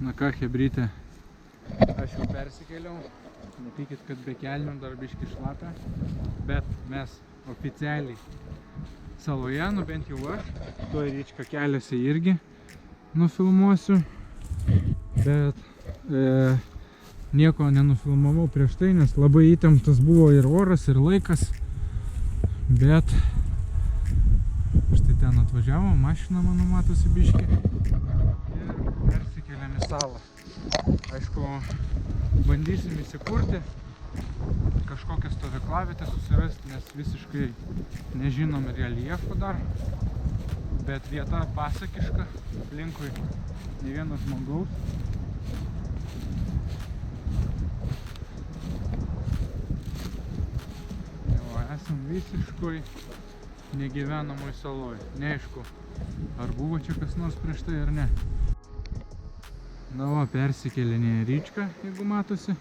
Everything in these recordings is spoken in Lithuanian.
Na ką, chebrytė, aš jau persikėliau, nepykit, kad be kelnių dar biški šlapia, bet mes oficialiai saloje, nu bent jau aš, tuo Ryčka keliasi irgi nufilmuosiu, bet nieko nenufilmavau prieš tai, nes labai įtemptas buvo ir oras, ir laikas, bet štai ten atvažiavo, mašina mano matosi biški ir persikėlėm į salą. Aišku, bandysim įsikurti, kažkokią stovyklavietę susirasti, nes visiškai nežinom reljefo dar, bet vieta pasakiška, aplinkui ne vieno žmogaus. Jau esam visiškai negyvenamoj saloj. Neaišku, ar buvo čia kas nors prieš tai ar ne. Na va, persikėlinėje Ryčka, jeigu matosi.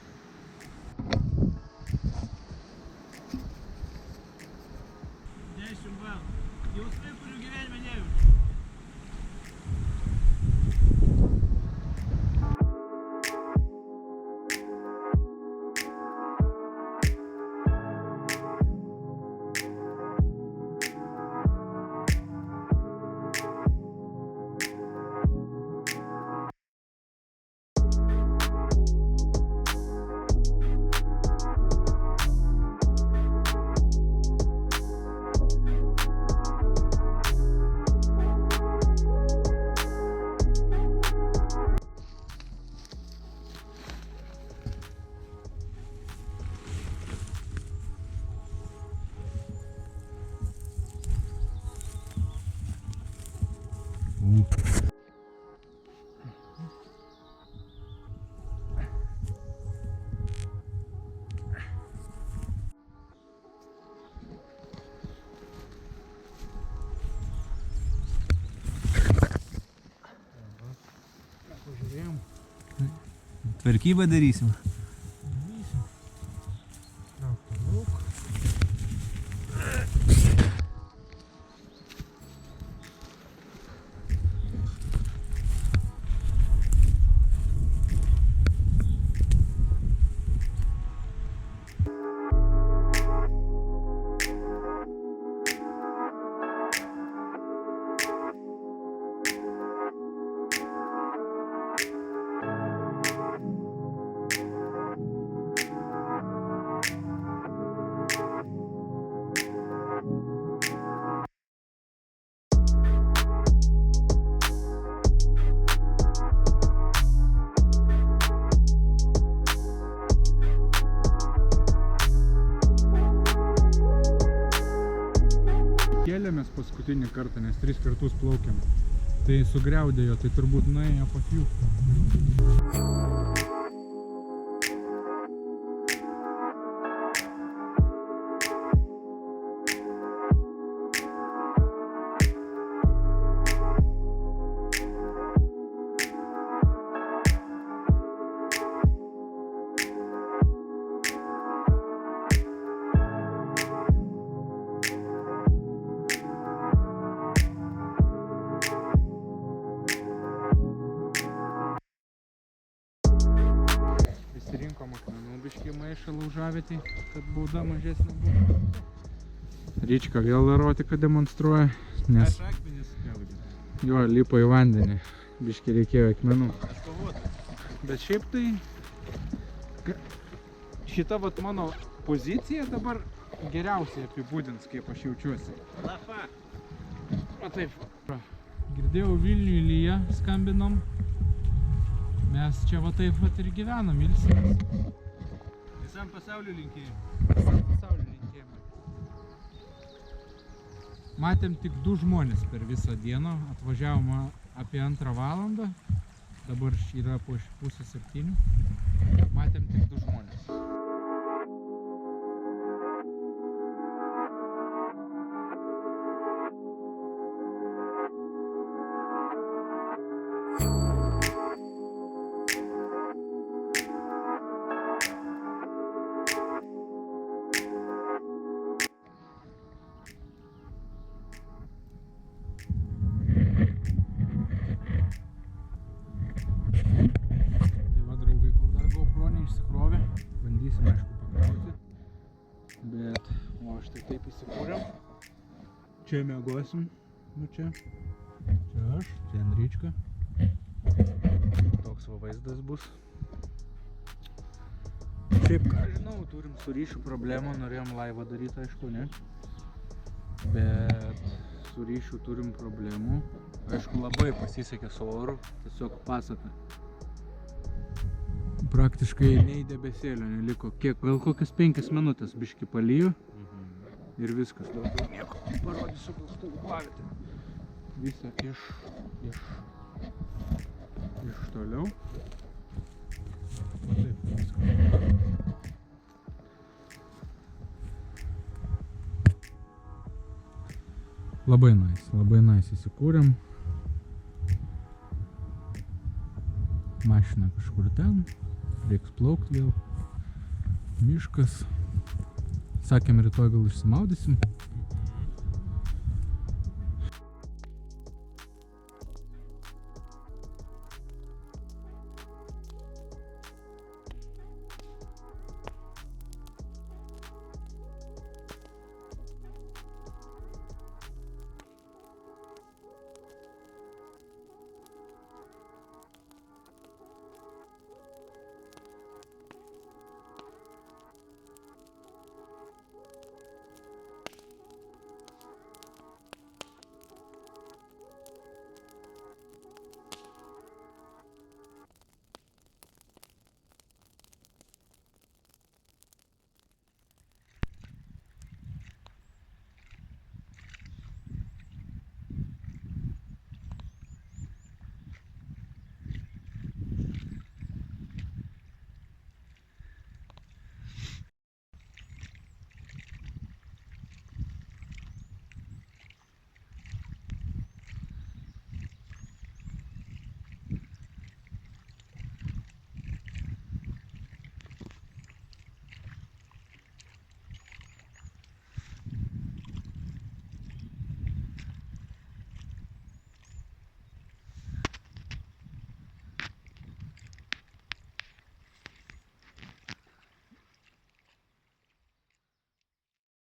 Tvarkybą darysim. Kėlėmės paskutinį kartą, nes 3 kartus plaukiam. Tai sugriaudėjo, tai turbūt nuėjo pas jų. Rinkom akmenų biškį maišą laužavietį, kad bauda mažesnė buvo. Ryčka vėl erotiką demonstruoja, nes jo lipo į vandenį, biškį reikėjo akmenų. Bet šiaip tai šita vat mano pozicija dabar geriausiai apibūdins, kaip aš jaučiuosi. O taip. Girdėjau, Vilniui lyja, skambinom. Mes čia va taip vat ir gyvenam, ilsimės. Visam pasauliu linkėjimai. Visam pasauliu linkėjimai. Matėm tik 2 žmonės per visą dieną. Atvažiavom apie 2 valandą. Dabar yra po 6:30. Matėm tik 2 žmonės. taip įsikūrėm. Čia miegosim. Nu čia. Čia aš, čia Andrička. Toks va vaizdas bus. Šiaip ką žinau, turim su ryšiu problemą, norėjom laivą daryti, aišku, ne? Bet su ryšiu turim problemų. Aišku, labai pasisekė su oru, tiesiog pasaka. Praktiškai nei debesėlio neliko. Kiek, gal kokias 5 minutės biški palijo ir viskas, daugiau nieko. Parodysiu gal stovyklavietę. Visą iš toliau. Va taip viskas. Labai nice įsikūrėm. Mašina kažkur ten, reiks plaukt vėl. Miškas. Sakėm, rytoj gal išsimaudysim.